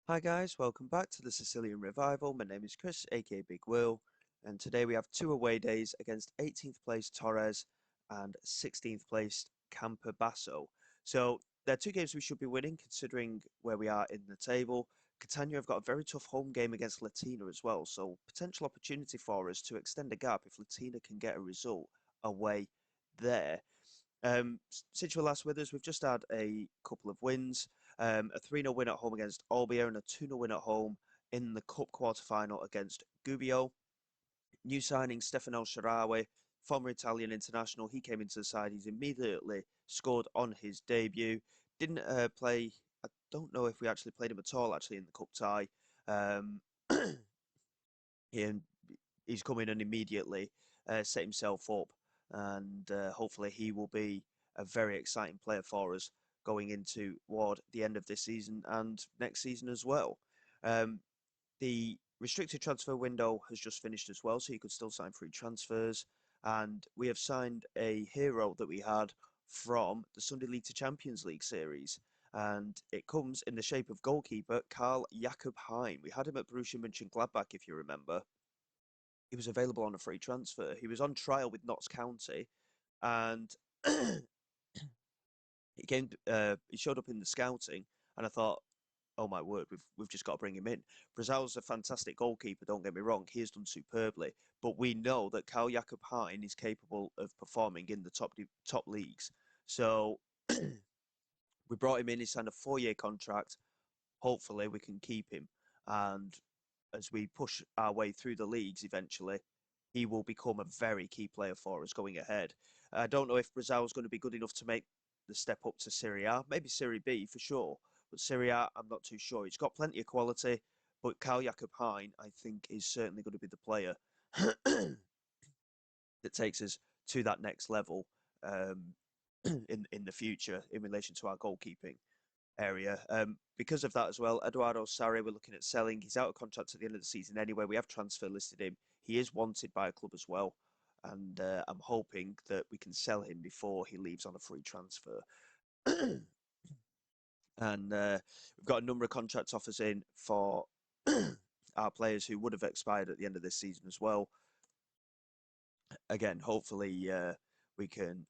Hi guys, welcome back to the Sicilian Revival. My name is Chris, aka Big Will, and today we have two away days against 18th place Torres and 16th place Campobasso. So they're two games we should be winning considering where we are in the table. Catania have got a very tough home game against Latina as well, so potential opportunity for us to extend a gap if Latina can get a result away there. Since last with us, we've just had a couple of wins. A 3-0 win at home against Albia and a 2-0 win at home in the Cup quarter-final against Gubbio. New signing Stefano Sharawi, former Italian international. He came into the side. He's immediately scored on his debut. Didn't play. I don't know if we actually played him at all, actually, in the Cup tie. Um, he, he's come in and immediately set himself up, and hopefully he will be a very exciting player for us going into toward the end of this season and next season as well. Um, the restricted transfer window has just finished as well, so you could still sign free transfers. And we have signed a hero that we had from the Sunday League to Champions League series. And it comes in the shape of goalkeeper Carl Jakob Hein. We had him at Borussia Mönchengladbach, if you remember. He was available on a free transfer. He was on trial with Notts County, and he showed up in the scouting, and I thought, oh my word, we've just got to bring him in. Brazil's a fantastic goalkeeper. Don't get me wrong; he has done superbly. But we know that Karl Jakob Hein is capable of performing in the top leagues. So we brought him in. He signed a 4-year contract. Hopefully, we can keep him. And as we push our way through the leagues eventually, he will become a very key player for us going ahead. I don't know if Brazil is going to be good enough to make the step up to Serie A, maybe Serie B for sure, but Serie A, I'm not too sure. He's got plenty of quality, but Karl Jakob Hein, I think, is certainly going to be the player that takes us to that next level um, in the future in relation to our goalkeeping area. Because of that as well, Eduardo Sarri, we're looking at selling. He's out of contract at the end of the season anyway. We have transfer listed him. He is wanted by a club as well. And I'm hoping that we can sell him before he leaves on a free transfer. And we've got a number of contract offers in for our players who would have expired at the end of this season as well. Again, hopefully we can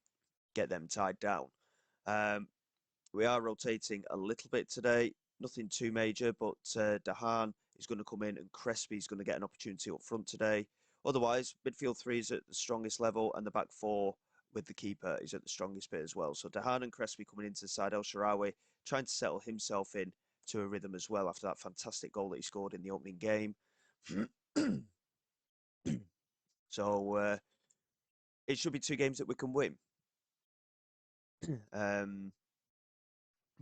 get them tied down. Um, we are rotating a little bit today. Nothing too major, but Dahan is going to come in and Crespi is going to get an opportunity up front today. Otherwise, midfield three is at the strongest level, and the back four with the keeper is at the strongest bit as well. So Dahan and Crespi coming into the side. El Sharawi trying to settle himself in to a rhythm as well after that fantastic goal that he scored in the opening game. So it should be two games that we can win. Um,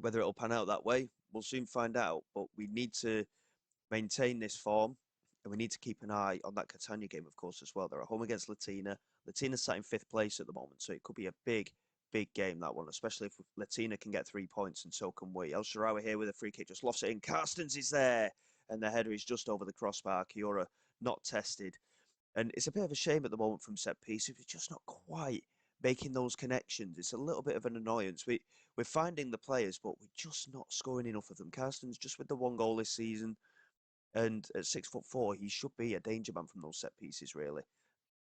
Whether it'll pan out that way, we'll soon find out. But we need to maintain this form, and we need to keep an eye on that Catania game, of course, as well. They're at home against Latina. Latina's sat in 5th place at the moment, so it could be a big, big game, that one, especially if Latina can get 3 points, and so can we. El Sharawi here with a free kick, just lofts it in. Carstens is there, and the header is just over the crossbar. Kiora not tested. And it's a bit of a shame at the moment from set piece. We're just not quite making those connections. It's a little bit of an annoyance. We're finding the players, but we're just not scoring enough of them. Carsten's just with the one goal this season. And at 6'4", he should be a danger man from those set pieces, really.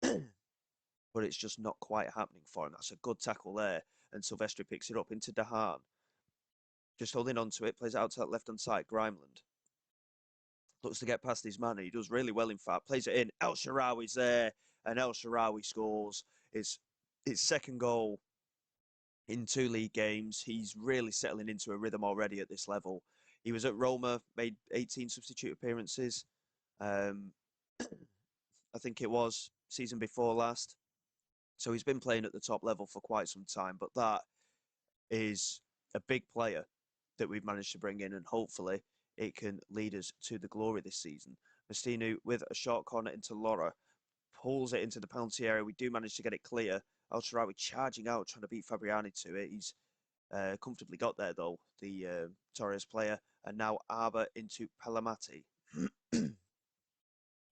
But it's just not quite happening for him. That's a good tackle there. And Silvestri picks it up into Dahan. Just holding on to it, plays it out to that left-hand side, Grimeland. Looks to get past his man, and he does really well, in fact. Plays it in. El Sharawi's there, and El Sharawi scores his second goal in 2 league games. He's really settling into a rhythm already at this level. He was at Roma, made 18 substitute appearances. Um, I think it was season before last. So he's been playing at the top level for quite some time, but that is a big player that we've managed to bring in, and hopefully it can lead us to the glory this season. Mastinu with a short corner into Laura, pulls it into the penalty area. We do manage to get it clear. El Shaarawy charging out, trying to beat Fabriani to it. He's comfortably got there, though, the Torres player. And now Arba into Palamati.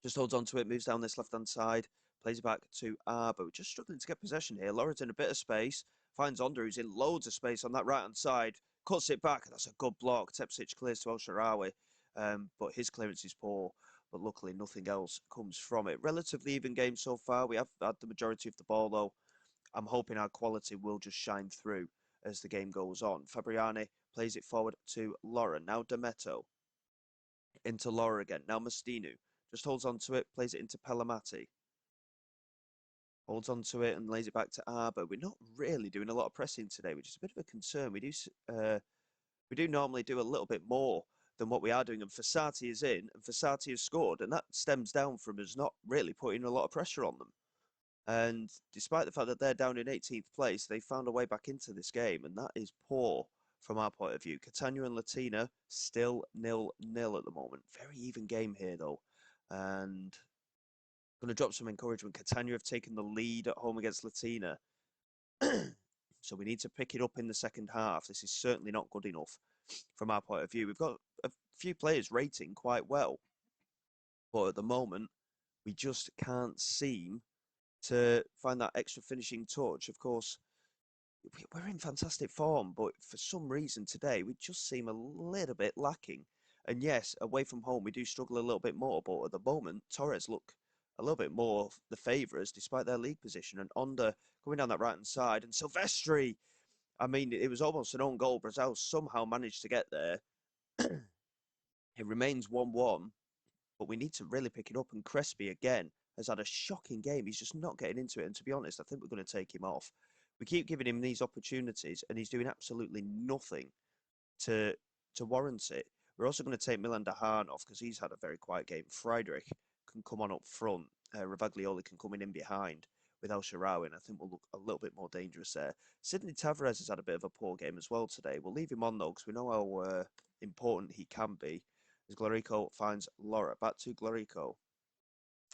Just holds on to it, moves down this left-hand side, plays it back to Arba. We're just struggling to get possession here. Laura's in a bit of space, finds Onda, who's in loads of space on that right-hand side, cuts it back. That's a good block. Tepsic clears to El Shaarawy. but his clearance is poor. But luckily, nothing else comes from it. Relatively even game so far. We have had the majority of the ball, though. I'm hoping our quality will just shine through as the game goes on. Fabriani plays it forward to Laura. Now D'Ametto into Laura again. Now Mastinu just holds on to it, plays it into Pelamati. Holds on to it and lays it back to Arba. We're not really doing a lot of pressing today, which is a bit of a concern. We do normally do a little bit more than what we are doing, and Fossati is in, and Fossati has scored, and that stems down from us not really putting a lot of pressure on them. And despite the fact that they're down in 18th place, they found a way back into this game, and that is poor from our point of view. Catania and Latina still 0-0 at the moment. Very even game here, though. And going to drop some encouragement. Catania have taken the lead at home against Latina. So we need to pick it up in the second half. This is certainly not good enough from our point of view. We've got a few players rating quite well, but at the moment, we just can't seem to find that extra finishing touch. Of course, we're in fantastic form, but for some reason today, we just seem a little bit lacking. And yes, away from home, we do struggle a little bit more, but at the moment, Torres look a little bit more the favourites despite their league position. And Onda coming down that right-hand side, and Silvestri, I mean, it was almost an own goal. Brazil somehow managed to get there. It remains 1-1, but we need to really pick it up. And Crespi, again, has had a shocking game. He's just not getting into it. And to be honest, I think we're going to take him off. We keep giving him these opportunities, and he's doing absolutely nothing to warrant it. We're also going to take Milan Dahan off because he's had a very quiet game. Friedrich can come on up front. Ravaglioli can come in behind with El Shaarawy, and I think we'll look a little bit more dangerous there. Sidney Tavares has had a bit of a poor game as well today. We'll leave him on, though, because we know how important he can be. As Glorico finds Laura. Back to Glorico.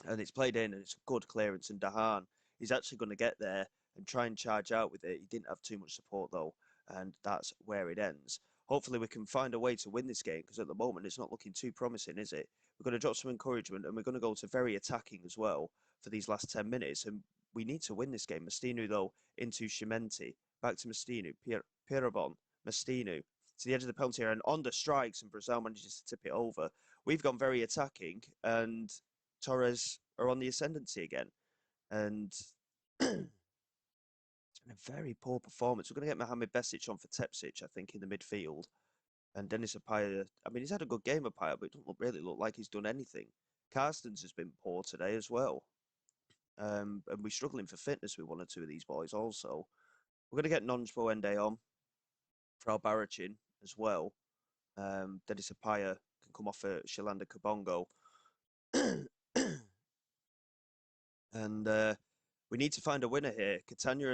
And it's played in, and it's a good clearance. And Dahan is actually going to get there and try and charge out with it. He didn't have too much support, though, and that's where it ends. Hopefully, we can find a way to win this game, because at the moment, it's not looking too promising, is it? We're going to drop some encouragement, and we're going to go to very attacking as well for these last 10 minutes. And we need to win this game. Mastinu, though, into Cimenti. Back to Mastinu. Pierabon. Mastinu. To the edge of the penalty area, and Onda strikes, and Brazil manages to tip it over. We've gone very attacking, and Torres are on the ascendancy again. And it's been a very poor performance. We're going to get Mohamed Besic on for Tepsic, I think, in the midfield. And Dennis Apaya, I mean, he's had a good game, Apaya, but it doesn't really look like he's done anything. Carstens has been poor today as well. And we're struggling for fitness with one or two of these boys also. We're going to get Nonspo Ende on for our Barachin as well. Dennis Apaya can come off for Shalanda Kabongo. And we need to find a winner here. Catania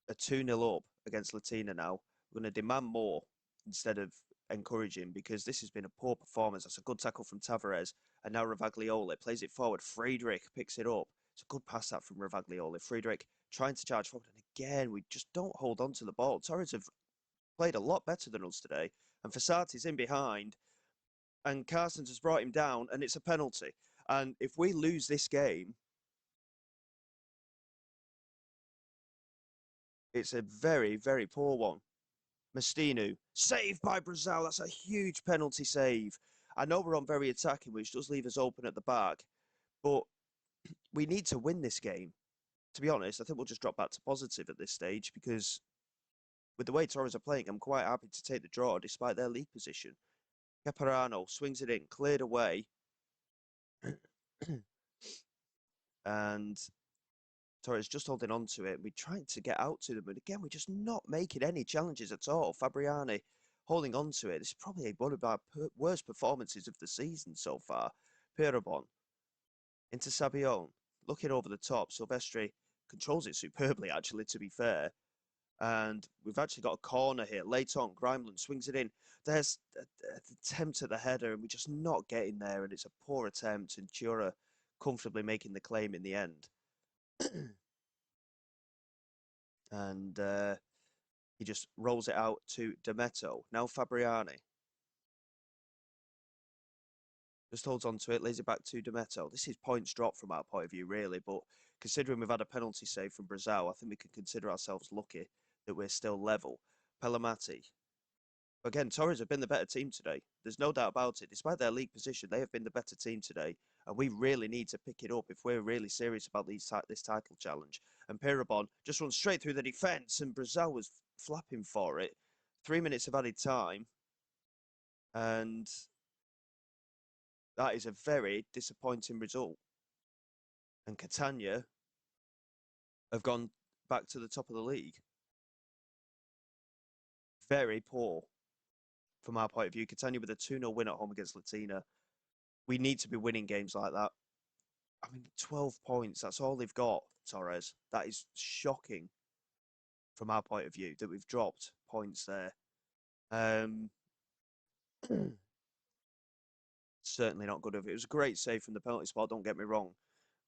are 2-0 up against Latina now. We're going to demand more instead of encouraging, because this has been a poor performance. That's a good tackle from Tavares. And now Ravaglioli plays it forward. Friedrich picks it up. It's a good pass that from Ravaglioli. Friedrich trying to charge forward. And again, we just don't hold on to the ball. Torres have played a lot better than us today. And Fossati's in behind. And Carstens has brought him down. And it's a penalty. And if we lose this game, it's a very, very poor one. Mastinu, saved by Brazil. That's a huge penalty save. I know we're on very attacking, which does leave us open at the back, but we need to win this game. To be honest, I think we'll just drop back to positive at this stage, because with the way Torres are playing, I'm quite happy to take the draw despite their league position. Caparano swings it in, cleared away. And Torres just holding on to it. We're trying to get out to them, but again, we're just not making any challenges at all. Fabriani holding on to it. This is probably one of our worst performances of the season so far. Pirabon into Sabione, looking over the top. Silvestri controls it superbly, actually, to be fair. And we've actually got a corner here. Late on, Grimeland swings it in. There's an attempt at the header, and we're just not getting there, and it's a poor attempt, and Chura comfortably making the claim in the end. And he just rolls it out to D'Ametto. Now Fabriani. Just holds on to it, lays it back to D'Ametto. This is points dropped from our point of view, really, but considering we've had a penalty save from Brazil, I think we can consider ourselves lucky that we're still level. Pelamati. Again, Torres have been the better team today. There's no doubt about it. Despite their league position, they have been the better team today. And we really need to pick it up if we're really serious about this title challenge. And Pirabon just runs straight through the defence, and Brazil was flapping for it. 3 minutes of added time. And that is a very disappointing result. And Catania have gone back to the top of the league. Very poor from our point of view. Catania with a 2-0 win at home against Latina. We need to be winning games like that. I mean, 12 points, that's all they've got, Torres. That is shocking from our point of view that we've dropped points there. Certainly not good of it. It was a great save from the penalty spot, don't get me wrong,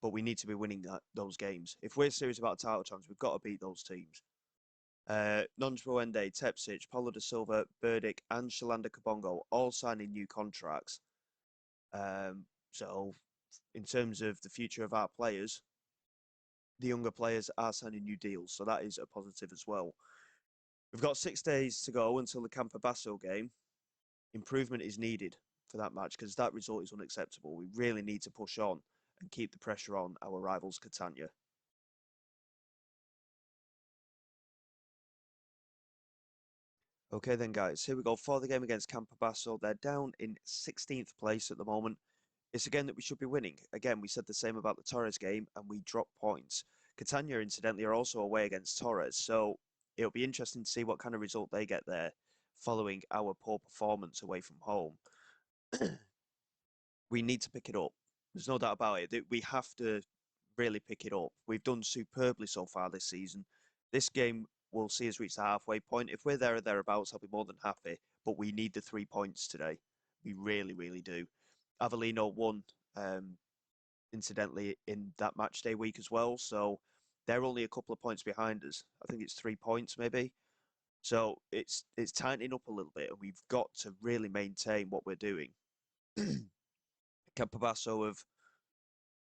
but we need to be winning those games. If we're serious about a title chance, we've got to beat those teams. Nonsbuende, Tepsic, Paulo da Silva, Burdick, and Shalanda Kabongo all signing new contracts. So, in terms of the future of our players, the younger players are signing new deals, so that is a positive as well. We've got 6 days to go until the Campobasso game. Improvement is needed for that match because that result is unacceptable. We really need to push on and keep the pressure on our rivals Catania. Okay then, guys, here we go for the game against Campobasso. They're down in 16th place at the moment. It's a game that we should be winning. Again, we said the same about the Torres game and we dropped points. Catania, incidentally, are also away against Torres, so it'll be interesting to see what kind of result they get there following our poor performance away from home. We need to pick it up. There's no doubt about it. We have to really pick it up. We've done superbly so far this season. This game will see us reach the halfway point. If we're there or thereabouts, I'll be more than happy. But we need the 3 points today. We really, really do. Avellino won, incidentally, in that match day week as well. So they're only a couple of points behind us. I think it's 3 points maybe. So it's tightening up a little bit, and we've got to really maintain what we're doing. Campobasso have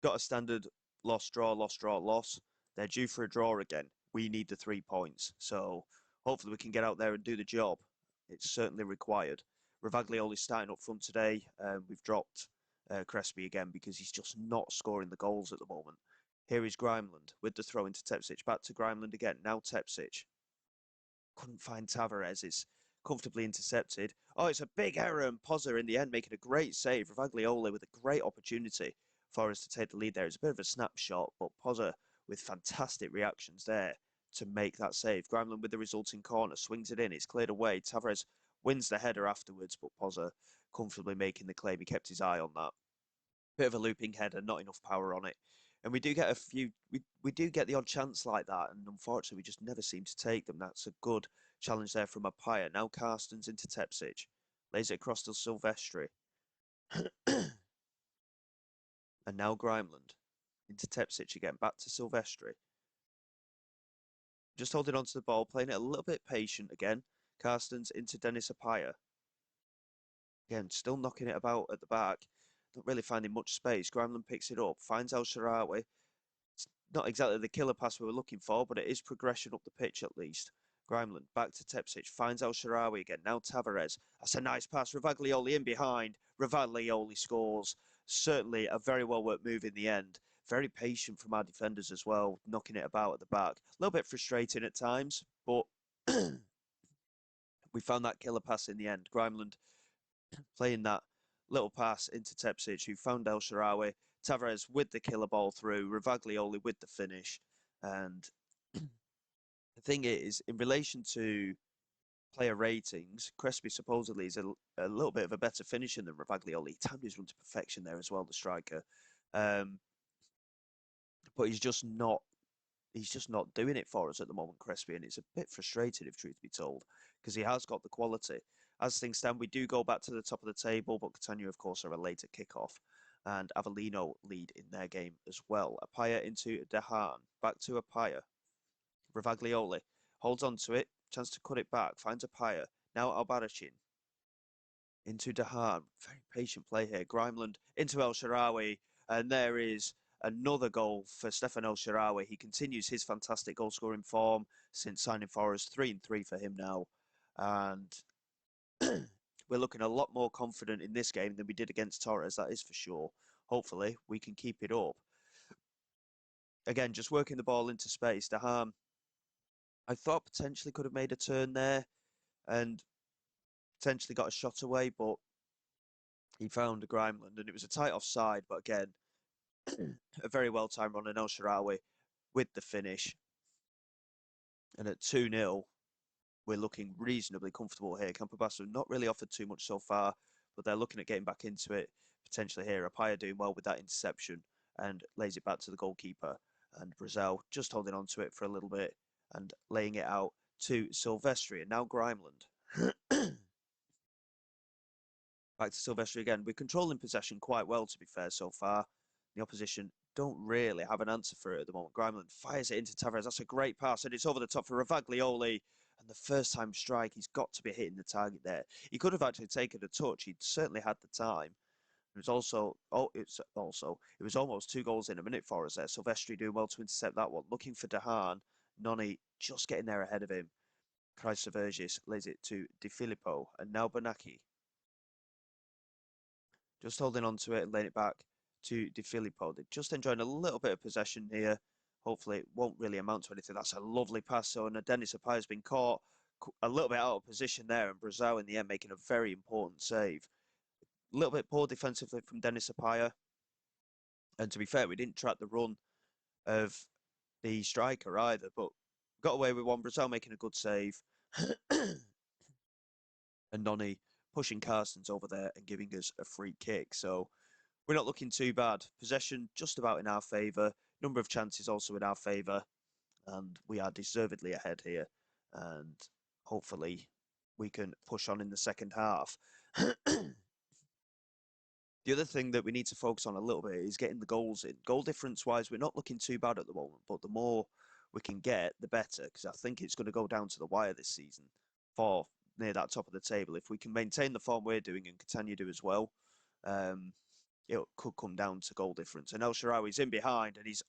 got a standard loss, draw, loss, draw, loss. They're due for a draw again. We need the 3 points. So hopefully we can get out there and do the job. It's certainly required. Ravaglioli's starting up front today. We've dropped Crespi again because he's just not scoring the goals at the moment. Here is Grimeland with the throw into Tepsic. Back to Grimeland again. Now Tepsic. Couldn't find Tavares. It's comfortably intercepted. Oh, it's a big error, and Pozza in the end making a great save. Ravaglioli with a great opportunity for us to take the lead there. It's a bit of a snapshot, but Pozza with fantastic reactions there to make that save. Grimeland with the resulting corner, swings it in, it's cleared away. Tavares wins the header afterwards, but Pozza comfortably making the claim. He kept his eye on that. Bit of a looping header, not enough power on it. And we do get a few, we do get the odd chance like that, and unfortunately we just never seem to take them. That's a good challenge there from Apaya. Now Carstens into Tepsic. Lays it across to Silvestri. And now Grimeland into Tepsic again. Back to Silvestri. Just holding on to the ball, playing it a little bit patient again. Carstens into Dennis Apaya. Again, still knocking it about at the back. Not really finding much space. Grimeland picks it up, finds El Sharawi. It's not exactly the killer pass we were looking for, but it is progression up the pitch at least. Grimeland back to Tepsic, finds El Sharawi again. Now Tavares. That's a nice pass. Ravaglioli in behind. Ravaglioli scores. Certainly a very well worked move in the end. Very patient from our defenders as well, knocking it about at the back. A little bit frustrating at times, but we found that killer pass in the end. Grimeland playing that little pass into Tepsic, who found El Sharawi. Tavares with the killer ball through. Ravaglioli with the finish. And the thing is, in relation to player ratings, Crespi supposedly is a little bit of a better finisher than Ravaglioli. He timed his run to perfection there as well, the striker. But he's just not doing it for us at the moment, Crespi, and it's a bit frustrating if truth be told, because he has got the quality. As things stand, we do go back to the top of the table, but Catania, of course, are a later kickoff, and Avellino lead in their game as well. Apaya into Dehan, back to Apaya. Ravaglioli holds on to it, chance to cut it back, finds Apaya. Now Albarracin into Dehan. Very patient play here. Grimeland into El Sharawi, and there is another goal for Stefan El Sharawi. He continues his fantastic goal-scoring form since signing for us. 3-3 for him now. And we're looking a lot more confident in this game than we did against Torres, that is for sure. Hopefully, we can keep it up. Again, just working the ball into space. Dahan, I thought potentially could have made a turn there and potentially got a shot away, but he found a Grimeland, and it was a tight offside, but again, a very well-timed run, and El Shaarawy with the finish. And at 2-0, we're looking reasonably comfortable here. Campobasso not really offered too much so far, but they're looking at getting back into it potentially here. Apaya doing well with that interception and lays it back to the goalkeeper. And Brazil just holding on to it for a little bit and laying it out to Silvestri. And now Grimeland. Back to Silvestri again. We're controlling possession quite well, to be fair, so far. The opposition don't really have an answer for it at the moment. Grimeland fires it into Tavares. That's a great pass, and it's over the top for Ravaglioli. And the first time strike, he's got to be hitting the target there. He could have actually taken a touch. He'd certainly had the time. It was it was almost 2 goals in a minute for us there. Silvestri doing well to intercept that one. Looking for Dahan. Noni just getting there ahead of him. Chrysovergis lays it to Di Filippo, and now Bonacci. Just holding on to it and laying it back to Di Filippo. They're just enjoying a little bit of possession here. Hopefully it won't really amount to anything. That's a lovely pass. So, and Dennis Apaya has been caught a little bit out of position there, and Brazil in the end making a very important save. A little bit poor defensively from Dennis Apaya. And to be fair, we didn't track the run of the striker either, but got away with one. Brazil making a good save. And Noni pushing Carstens over there and giving us a free kick. So we're not looking too bad. Possession just about in our favour. Number of chances also in our favour. And we are deservedly ahead here. And hopefully we can push on in the second half. The other thing that we need to focus on a little bit is getting the goals in. Goal difference-wise, we're not looking too bad at the moment, but the more we can get, the better, because I think it's going to go down to the wire this season for near that top of the table. If we can maintain the form we're doing and Catania do as well, it could come down to goal difference. And El Shaarawy's in behind, and he's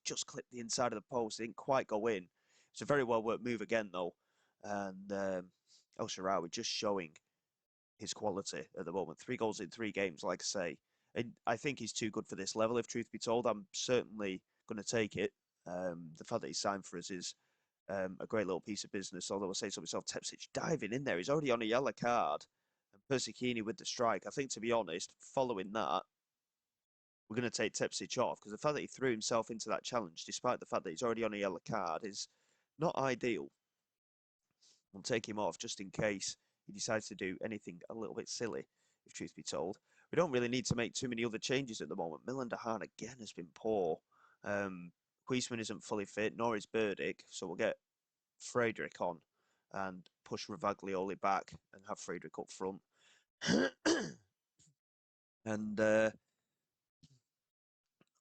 just clipped the inside of the post. It didn't quite go in. It's a very well-worked move again, though. And El Shaarawy just showing his quality at the moment. 3 goals in 3 games, like I say. And I think he's too good for this level, if truth be told. I'm certainly going to take it. The fact that he signed for us is a great little piece of business. Although I say so myself, Tepsic diving in there. He's already on a yellow card. And Persichini with the strike. I think, to be honest, following that, we're going to take Tepsic off, because the fact that he threw himself into that challenge, despite the fact that he's already on a yellow card, is not ideal. We'll take him off just in case he decides to do anything a little bit silly, if truth be told. We don't really need to make too many other changes at the moment. Milan Dahan again has been poor. Huisman isn't fully fit, nor is Burdick, so we'll get Friedrich on and push Ravaglioli back and have Friedrich up front. And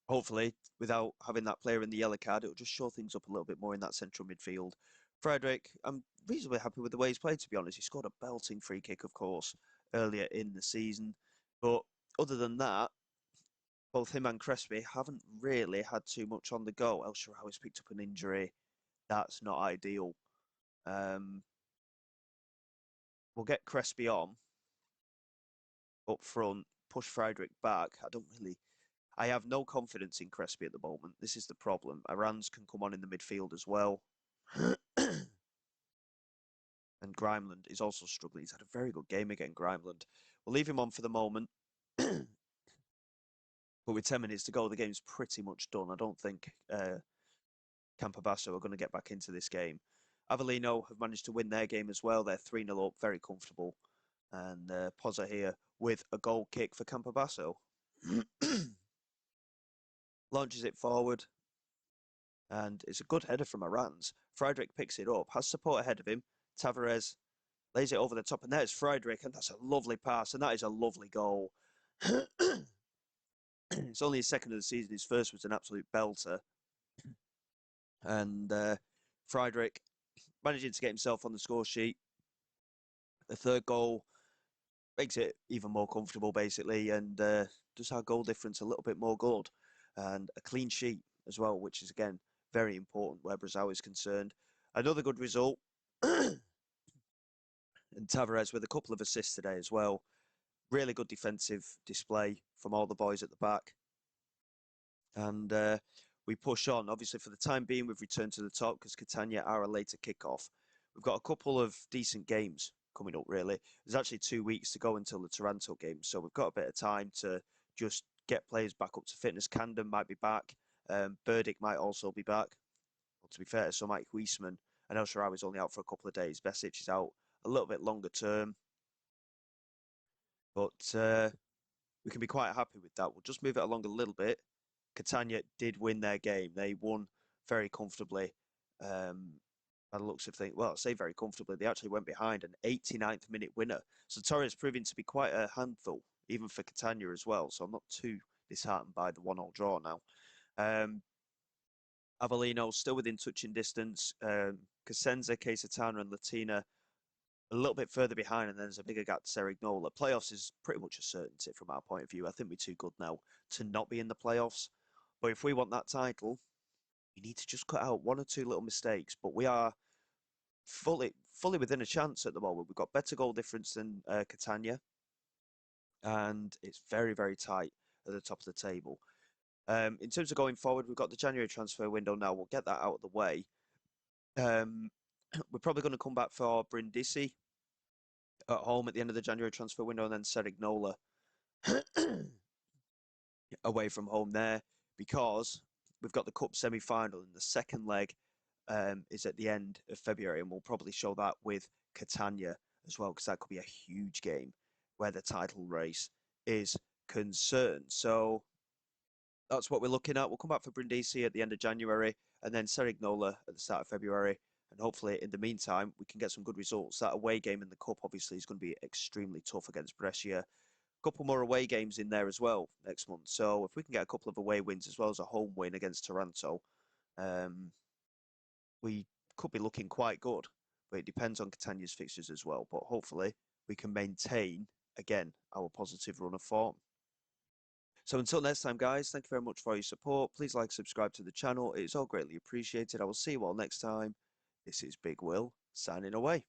hopefully, without having that player in the yellow card, it'll just show things up a little bit more in that central midfield. Friedrich, I'm reasonably happy with the way he's played, to be honest. He scored a belting free kick, of course, earlier in the season. But other than that, both him and Crespi haven't really had too much on the go. El Shaarawy's picked up an injury. That's not ideal. We'll get Crespi on up front, push Friedrich back. I have no confidence in Crespi at the moment. This is the problem. Arans can come on in the midfield as well. And Grimeland is also struggling. He's had a very good game again, Grimeland. We'll leave him on for the moment. But with 10 minutes to go, the game's pretty much done. I don't think Campobasso are going to get back into this game. Avellino have managed to win their game as well. They're 3-0 up, very comfortable. And Pozza here with a goal kick for Campobasso. Launches it forward. And it's a good header from Arans. Friedrich picks it up, has support ahead of him. Tavares lays it over the top, and there's Friedrich, and that's a lovely pass, and that is a lovely goal. It's only his second of the season. His first was an absolute belter. And Friedrich managing to get himself on the score sheet. The third goal makes it even more comfortable, basically, and does our goal difference a little bit more good. And a clean sheet as well, which is, again, very important where Brazil is concerned. Another good result. and Tavares with a couple of assists today as well. Really good defensive display from all the boys at the back. And we push on. Obviously, for the time being, we've returned to the top because Catania are a later kickoff. We've got a couple of decent games coming up, really. There's actually 2 weeks to go until the Toronto game, so we've got a bit of time to just get players back up to fitness. Camden might be back. Burdick might also be back. Well, to be fair, so might Huisman. I know Sharawi's only out for a couple of days. Besic is out a little bit longer term. But we can be quite happy with that. We'll just move it along a little bit. Catania did win their game. They won very comfortably. By the looks of things, well, I say very comfortably. They actually went behind an 89th minute winner. So Torres proving to be quite a handful, even for Catania as well. So I'm not too disheartened by the 1-1 draw now. Avellino still within touching distance. Cosenza, Casatana, and Latina a little bit further behind, and then there's a bigger gap to Serignola. Playoffs is pretty much a certainty from our point of view. I think we're too good now to not be in the playoffs. But if we want that title, we need to just cut out one or two little mistakes. But we are fully within a chance at the moment. We've got better goal difference than Catania, and it's very, very tight at the top of the table. In terms of going forward, we've got the January transfer window now. We'll get that out of the way. We're probably going to come back for Brindisi at home at the end of the January transfer window, and then Serignola away from home there, because we've got the cup semi-final, and the second leg is at the end of February, and we'll probably show that with Catania as well, because that could be a huge game where the title race is concerned. So that's what we're looking at. We'll come back for Brindisi at the end of January, and then Serignola at the start of February. And hopefully, in the meantime, we can get some good results. That away game in the Cup, obviously, is going to be extremely tough against Brescia. A couple more away games in there as well next month. So if we can get a couple of away wins as well as a home win against Taranto, we could be looking quite good. But it depends on Catania's fixtures as well. But hopefully, we can maintain, again, our positive run of form. So until next time, guys, thank you very much for your support. Please like, subscribe to the channel. It's all greatly appreciated. I will see you all next time. This is Big Will, signing away.